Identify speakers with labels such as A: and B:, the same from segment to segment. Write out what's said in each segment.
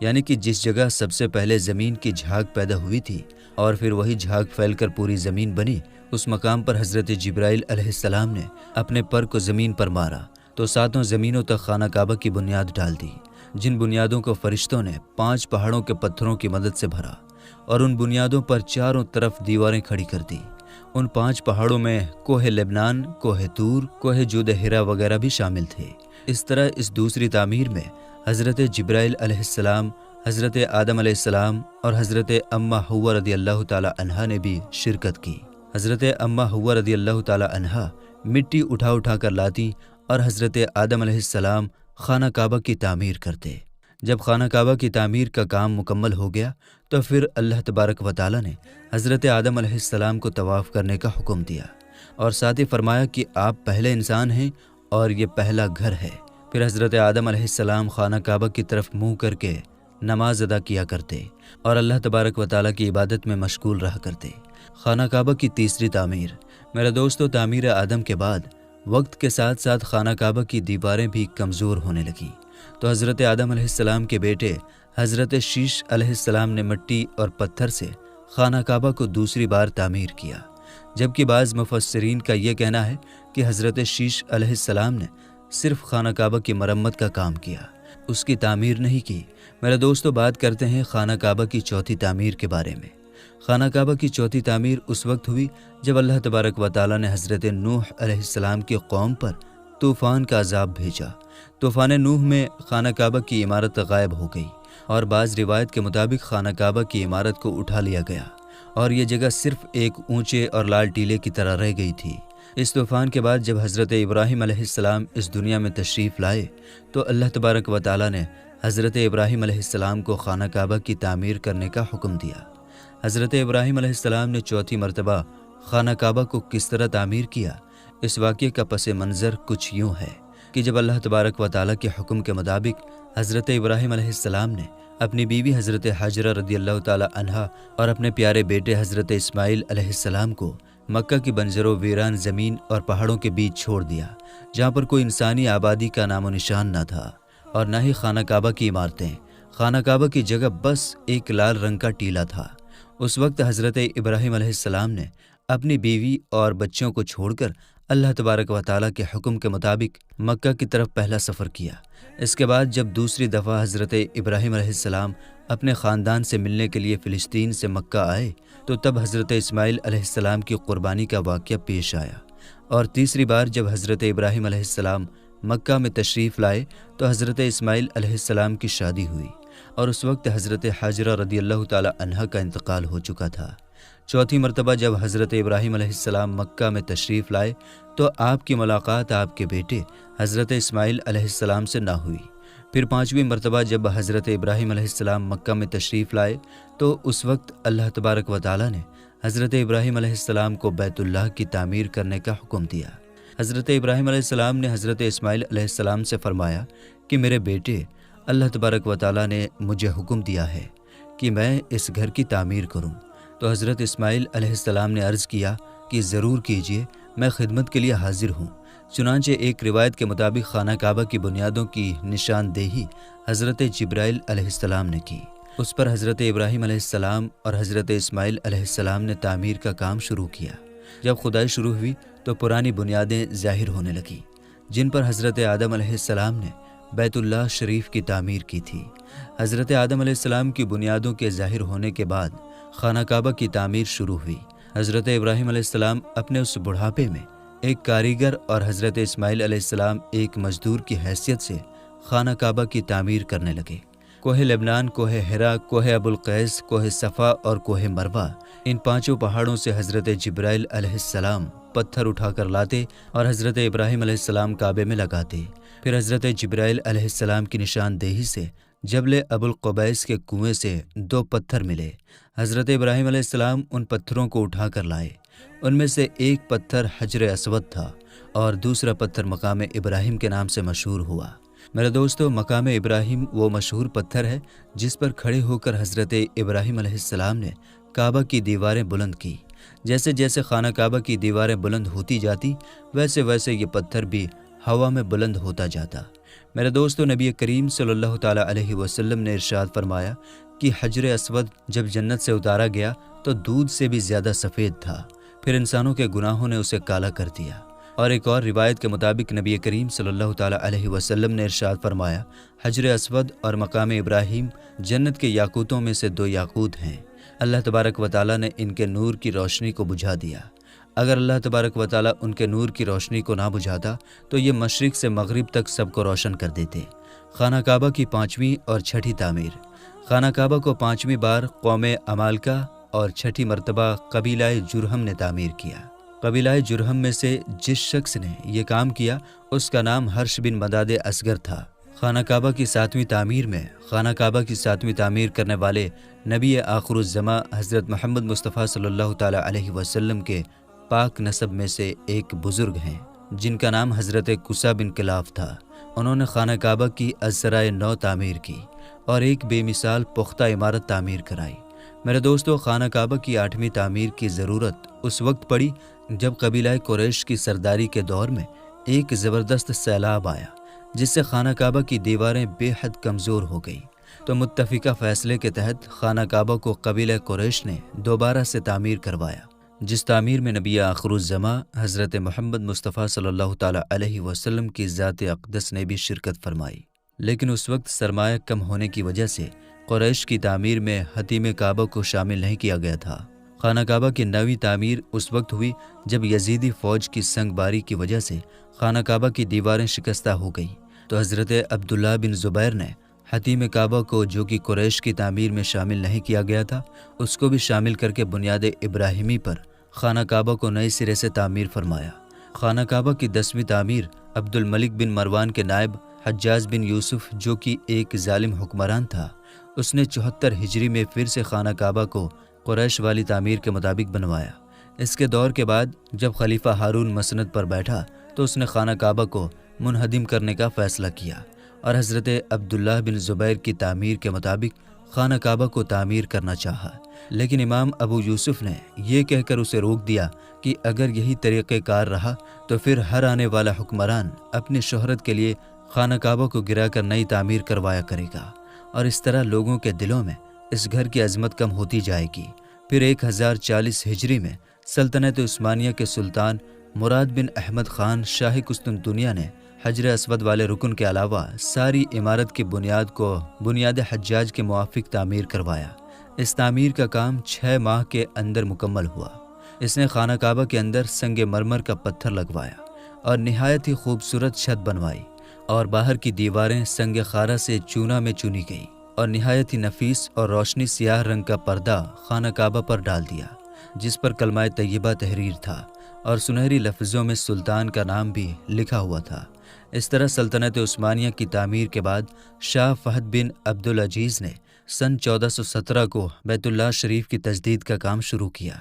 A: یعنی کہ جس جگہ سب سے پہلے زمین کی جھاگ پیدا ہوئی تھی اور پھر وہی جھاگ پھیل کر پوری زمین بنی، اس مقام پر حضرت جبرائیل علیہ السلام نے اپنے پر کو زمین پر مارا تو 7 زمینوں تک خانہ کعبہ کی بنیاد ڈال دی، جن بنیادوں کو فرشتوں نے 5 پہاڑوں کے پتھروں کی مدد سے بھرا اور ان بنیادوں پر چاروں طرف دیواریں کھڑی کر دی۔ ان 5 پہاڑوں میں کوہ لبنان، کوہ طور، کوہ جود حرا وغیرہ بھی شامل تھے۔ اس طرح اس دوسری تعمیر میں حضرت جبرائیل علیہ السلام، حضرت آدم علیہ السلام اور حضرت اماں حوا رضی اللہ تعالی عنہا نے بھی شرکت کی۔ حضرت اماں حوا رضی اللہ تعالی عنہا مٹی اٹھا کر لاتی اور حضرت آدم علیہ السلام خانہ کعبہ کی تعمیر کرتے۔ جب خانہ کعبہ کی تعمیر کا کام مکمل ہو گیا تو پھر اللہ تبارک و تعالی نے حضرت آدم علیہ السلام کو طواف کرنے کا حکم دیا اور ساتھ ہی فرمایا کہ آپ پہلے انسان ہیں اور یہ پہلا گھر ہے۔ پھر حضرت آدم علیہ السلام خانہ کعبہ کی طرف منہ کر کے نماز ادا کیا کرتے اور اللہ تبارک و تعالیٰ کی عبادت میں مشغول رہا کرتے۔ خانہ کعبہ کی تیسری تعمیر۔ میرے دوستو، تعمیر آدم کے بعد وقت کے ساتھ ساتھ خانہ کعبہ کی دیواریں بھی کمزور ہونے لگیں، تو حضرت آدم علیہ السلام کے بیٹے حضرت شیش علیہ السلام نے مٹی اور پتھر سے خانہ کعبہ کو دوسری بار تعمیر کیا، جبکہ بعض مفسرین کا یہ کہنا ہے کہ حضرت شیش علیہ السلام نے صرف خانہ کعبہ کی مرمت کا کام کیا، اس کی تعمیر نہیں کی۔ میرے دوستو، بات کرتے ہیں خانہ کعبہ کی چوتھی تعمیر کے بارے میں۔ خانہ کعبہ کی چوتھی تعمیر اس وقت ہوئی جب اللہ تبارک و تعالیٰ نے حضرت نوح علیہ السلام کی قوم پر طوفان کا عذاب بھیجا۔ طوفان نوح میں خانہ کعبہ کی عمارت غائب ہو گئی اور بعض روایت کے مطابق خانہ کعبہ کی عمارت کو اٹھا لیا گیا اور یہ جگہ صرف ایک اونچے اور لال ٹیلے کی طرح رہ گئی تھی۔ اس طوفان کے بعد جب حضرت ابراہیم علیہ السلام اس دنیا میں تشریف لائے تو اللہ تبارک و تعالیٰ نے حضرت ابراہیم علیہ السلام کو خانہ کعبہ کی تعمیر کرنے کا حکم دیا۔ حضرت ابراہیم علیہ السلام نے چوتھی مرتبہ خانہ کعبہ کو کس طرح تعمیر کیا، اس واقعے کا پس منظر کچھ یوں ہے کہ جب اللہ تبارک و تعالیٰ کے حکم کے مطابق حضرت ابراہیم علیہ السلام نے اپنی بیوی حضرت حاجرہ رضی اللہ تعالی عنہا اور اپنے پیارے بیٹے حضرت اسماعیل علیہ السلام کو مکہ کی بنجر و ویران زمین اور پہاڑوں کے بیچ چھوڑ دیا، جہاں پر کوئی انسانی آبادی کا نام و نشان نہ تھا اور نہ ہی خانہ کعبہ کی عمارتیں۔ خانہ کعبہ کی جگہ بس ایک لال رنگ کا ٹیلا تھا۔ اس وقت حضرت ابراہیم علیہ السلام نے اپنی بیوی اور بچوں کو چھوڑ کر اللہ تبارک و تعالیٰ کے حکم کے مطابق مکہ کی طرف پہلا سفر کیا۔ اس کے بعد جب دوسری دفعہ حضرت ابراہیم علیہ السلام اپنے خاندان سے ملنے کے لیے فلسطین سے مکہ آئے تو تب حضرت اسماعیل علیہ السلام کی قربانی کا واقعہ پیش آیا، اور تیسری بار جب حضرت ابراہیم علیہ السلام مکہ میں تشریف لائے تو حضرت اسماعیل علیہ السلام کی شادی ہوئی اور اس وقت حضرت حاجرہ رضی اللہ تعالی عنہا کا انتقال ہو چکا تھا۔ چوتھی مرتبہ جب حضرت ابراہیم علیہ السلام مکہ میں تشریف لائے تو آپ کی ملاقات آپ کے بیٹے حضرت اسماعیل علیہ السلام سے نہ ہوئی۔ پھر پانچویں مرتبہ جب حضرت ابراہیم علیہ السلام مکہ میں تشریف لائے تو اس وقت اللہ تبارک و تعالیٰ نے حضرت ابراہیم علیہ السلام کو بیت اللہ کی تعمیر کرنے کا حکم دیا۔ حضرت ابراہیم علیہ السلام نے حضرت اسماعیل علیہ السلام سے فرمایا کہ میرے بیٹے، اللہ تبارک و تعالیٰ نے مجھے حکم دیا ہے کہ میں اس گھر کی تعمیر کروں۔ تو حضرت اسماعیل علیہ السلام نے عرض کیا کہ ضرور کیجیے، میں خدمت کے لیے حاضر ہوں۔ چنانچہ ایک روایت کے مطابق خانہ کعبہ کی بنیادوں کی نشاندہی حضرت جبرائیل علیہ السلام نے کی۔ اس پر حضرت ابراہیم علیہ السلام اور حضرت اسماعیل علیہ السلام نے تعمیر کا کام شروع کیا۔ جب کھدائی شروع ہوئی تو پرانی بنیادیں ظاہر ہونے لگیں، جن پر حضرت آدم علیہ السلام نے بیت اللہ شریف کی تعمیر کی تھی۔ حضرت آدم علیہ السلام کی بنیادوں کے ظاہر ہونے کے بعد خانہ کعبہ کی تعمیر شروع ہوئی۔ حضرت ابراہیم علیہ السلام اپنے اس بڑھاپے میں ایک کاریگر اور حضرت اسماعیل علیہ السلام ایک مزدور کی حیثیت سے خانہ کعبہ کی تعمیر کرنے لگے۔ کوہ لبنان، کوہ حرا، کوہ ابو القیس، کوہ صفا اور کوہ مروہ، ان پانچوں پہاڑوں سے حضرت جبرائیل علیہ السلام پتھر اٹھا کر لاتے اور حضرت ابراہیم علیہ السلام کعبے میں لگاتے۔ پھر حضرت جبرائیل علیہ السلام کی نشاندہی سے جبل ابو القبیس کے کنویں سے 2 پتھر ملے۔ حضرت ابراہیم علیہ السلام ان پتھروں کو اٹھا کر لائے۔ ان میں سے ایک پتھر حجر اسود تھا اور دوسرا پتھر مقام ابراہیم کے نام سے مشہور ہوا۔ میرے دوستو، مقام ابراہیم وہ مشہور پتھر ہے جس پر کھڑے ہو کر حضرت ابراہیم علیہ السلام نے کعبہ کی دیواریں بلند کی۔ جیسے جیسے خانہ کعبہ کی دیواریں بلند ہوتی جاتی ویسے ویسے یہ پتھر بھی ہوا میں بلند ہوتا جاتا۔ میرے دوستو، نبی کریم صلی اللہ تعالیٰ علیہ وسلم نے ارشاد فرمایا کہ حجر اسود جب جنت سے اتارا گیا تو دودھ سے بھی زیادہ سفید تھا، پھر انسانوں کے گناہوں نے اسے کالا کر دیا۔ اور ایک اور روایت کے مطابق نبی کریم صلی اللہ تعالیٰ علیہ وسلم نے ارشاد فرمایا، حجر اسود اور مقام ابراہیم جنت کے یاقوتوں میں سے 2 یاقوت ہیں۔ اللہ تبارک و تعالیٰ نے ان کے نور کی روشنی کو بجھا دیا۔ اگر اللہ تبارک و تعالیٰ ان کے نور کی روشنی کو نہ بجھاتا تو یہ مشرق سے مغرب تک سب کو روشن کر دیتے۔ خانہ کعبہ کی 5ویں اور 6ٹھی تعمیر۔ خانہ کعبہ کو 5ویں بار قوم عمالقہ اور 6ٹھی مرتبہ قبیلہ جرہم نے تعمیر کیا۔ قبیلہ جرہم میں سے جس شخص نے یہ کام کیا اس کا نام ہرش بن مداد اصغر تھا۔ خانہ کعبہ کی 7ویں تعمیر میں خانہ کعبہ کی 7ویں تعمیر کرنے والے نبی آخر الزماں حضرت محمد مصطفیٰ صلی اللہ تعالیٰ علیہ وسلم کے پاک نسب میں سے ایک بزرگ ہیں جن کا نام حضرت قصہ بن کلاف تھا۔ انہوں نے خانہ کعبہ کی از سرائے نو تعمیر کی اور ایک بے مثال پختہ عمارت تعمیر کرائی۔ میرے دوستو، خانہ کعبہ کی 8ویں تعمیر کی ضرورت اس وقت پڑی جب قبیلہ قریش کی سرداری کے دور میں ایک زبردست سیلاب آیا جس سے خانہ کعبہ کی دیواریں بے حد کمزور ہو گئی، تو متفقہ فیصلے کے تحت خانہ کعبہ کو قبیلہ قریش نے دوبارہ سے تعمیر کروایا، جس تعمیر میں نبی آخر الزماں حضرت محمد مصطفیٰ صلی اللہ تعالیٰ علیہ وسلم کی ذات اقدس نے بھی شرکت فرمائی۔ لیکن اس وقت سرمایہ کم ہونے کی وجہ سے قریش کی تعمیر میں حطیم کعبہ کو شامل نہیں کیا گیا تھا۔ خانہ کعبہ کی 9ویں تعمیر اس وقت ہوئی جب یزیدی فوج کی سنگ باری کی وجہ سے خانہ کعبہ کی دیواریں شکستہ ہو گئیں، تو حضرت عبداللہ بن زبیر نے حطیم کعبہ کو، جو کہ قریش کی تعمیر میں شامل نہیں کیا گیا تھا، اس کو بھی شامل کر کے بنیاد ابراہیمی پر خانہ کعبہ کو نئے سرے سے تعمیر فرمایا۔ خانہ کعبہ کی 10ویں تعمیر عبد الملک بن مروان کے نائب حجاج بن یوسف، جو کہ ایک ظالم حکمران تھا، اس نے 74 ہجری میں پھر سے خانہ کعبہ کو قریش والی تعمیر کے مطابق بنوایا۔ اس کے دور کے بعد جب خلیفہ ہارون مسند پر بیٹھا تو اس نے خانہ کعبہ کو منہدم کرنے کا فیصلہ کیا اور حضرت عبداللہ بن زبیر کی تعمیر کے مطابق خانہ کعبہ کو تعمیر کرنا چاہا، لیکن امام ابو یوسف نے یہ کہہ کر اسے روک دیا کہ اگر یہی طریقہ کار رہا تو پھر ہر آنے والا حکمران اپنی شہرت کے لیے خانہ کعبہ کو گرا کر نئی تعمیر کروایا کرے گا، اور اس طرح لوگوں کے دلوں میں اس گھر کی عظمت کم ہوتی جائے گی۔ پھر 1040 ہجری میں سلطنت عثمانیہ کے سلطان مراد بن احمد خان شاہ قسطنطنیہ نے حجر اسود والے رکن کے علاوہ ساری عمارت کی بنیاد کو بنیاد حجاج کے موافق تعمیر کروایا۔ اس تعمیر کا کام 6 ماہ کے اندر مکمل ہوا۔ اس نے خانہ کعبہ کے اندر سنگ مرمر کا پتھر لگوایا اور نہایت ہی خوبصورت چھت بنوائی، اور باہر کی دیواریں سنگ خارا سے چونا میں چنی گئی، اور نہایت ہی نفیس اور روشنی سیاہ رنگ کا پردہ خانہ کعبہ پر ڈال دیا جس پر کلمہ طیبہ تحریر تھا اور سنہری لفظوں میں سلطان کا نام بھی لکھا ہوا تھا۔ اس طرح سلطنت عثمانیہ کی تعمیر کے بعد شاہ فہد بن عبدالعزیز نے سن 1417 کو بیت اللہ شریف کی تجدید کا کام شروع کیا۔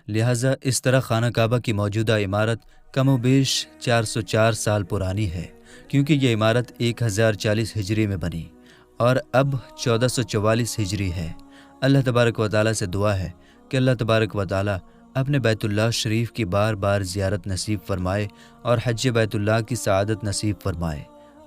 A: لہٰذا اس طرح خانہ کعبہ کی موجودہ عمارت کم و بیش 404 سال پرانی ہے، کیونکہ یہ عمارت 1040 ہجری میں بنی اور اب 1444 ہجری ہے۔ اللہ تبارک و تعالیٰ سے دعا ہے کہ اللہ تبارک و تعالیٰ اپنے بیت اللہ شریف کی بار بار زیارت نصیب فرمائے اور حج بیت اللہ کی سعادت نصیب فرمائے،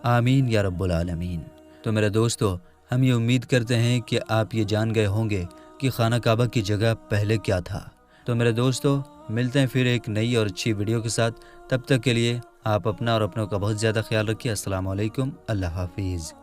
A: آمین یا رب العالمین۔ تو میرے دوستو، ہم یہ امید کرتے ہیں کہ آپ یہ جان گئے ہوں گے کہ خانہ کعبہ کی جگہ پہلے کیا تھا۔ تو میرے دوستو، ملتے ہیں پھر ایک نئی اور اچھی ویڈیو کے ساتھ۔ تب تک کے لیے آپ اپنا اور اپنوں کا بہت زیادہ خیال رکھیے۔ السلام علیکم، اللہ حافظ۔